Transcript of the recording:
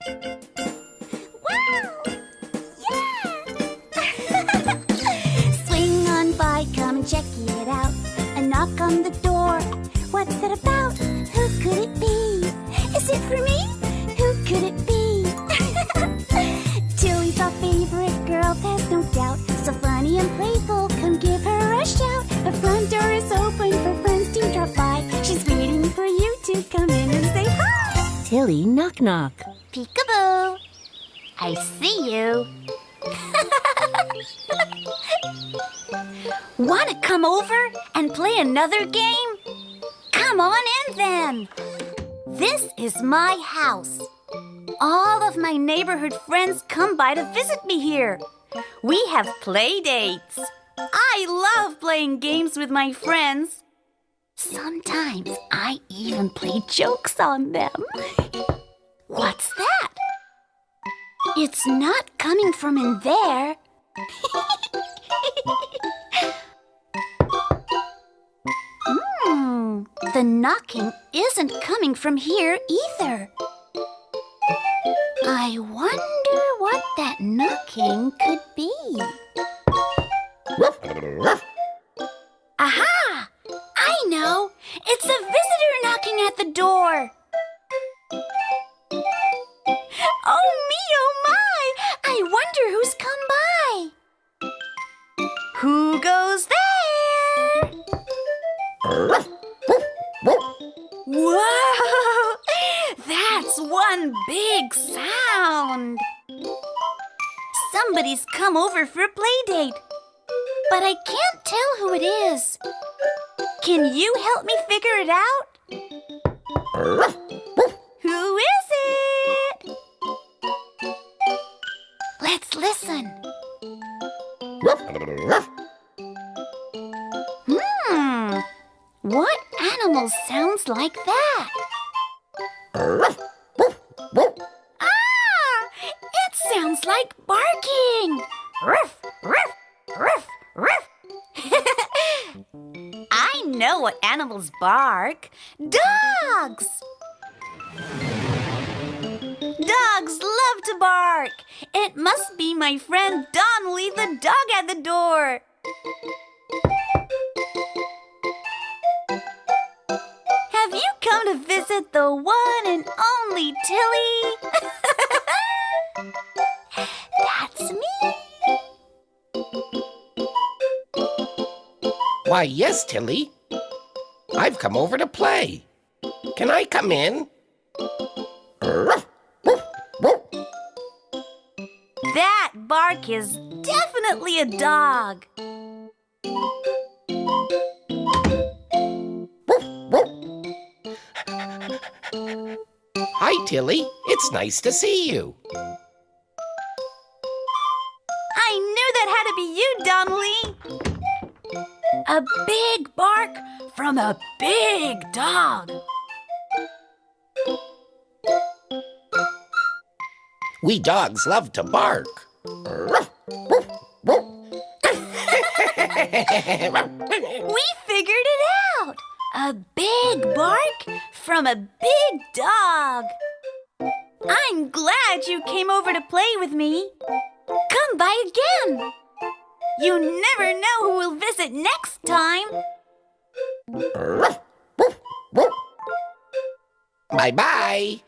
Wow! Yeah! Swing on by, come and check it out. A knock on the door. What's it about? Who could it be? Is it for me? Who could it be? Tillie's our favorite girl, there's no doubt. So funny and playful, come give her a shout. The front door is open for friends to drop by. She's waiting for you to come in and say hi. Tillie Knock-Knock. Peekaboo. I see you. Want to come over and play another game? Come on in then. This is my house. All of my neighborhood friends come by to visit me here. We have play dates. I love playing games with my friends. Sometimes I even play jokes on them. What's that? It's not coming from in there. The knocking isn't coming from here either. I wonder what that knocking could be. Aha! I know! It's a visitor knocking at the door. Oh me, oh my! I wonder who's come by. Who goes there? Whoa! That's one big sound. Somebody's come over for a play date, but I can't tell who it is. Can you help me figure it out? Who is it? Let's listen. What animal sounds like that? Ah! It sounds like barking. Ruff, ruff, ruff, ruff. I know what animals bark. Dogs! Dogs love to bark. It must be my friend Donnely, the dog at the door. Have you come to visit the one and only Tillie? That's me. Why, yes, Tillie. I've come over to play. Can I come in? That bark is definitely a dog. Hi, Tillie. It's nice to see you. I knew that had to be you, Donnely. A big bark from a big dog. We dogs love to bark. We figured it out. A big bark from a big dog. I'm glad you came over to play with me. Come by again. You never know who will visit next time. Bye-bye.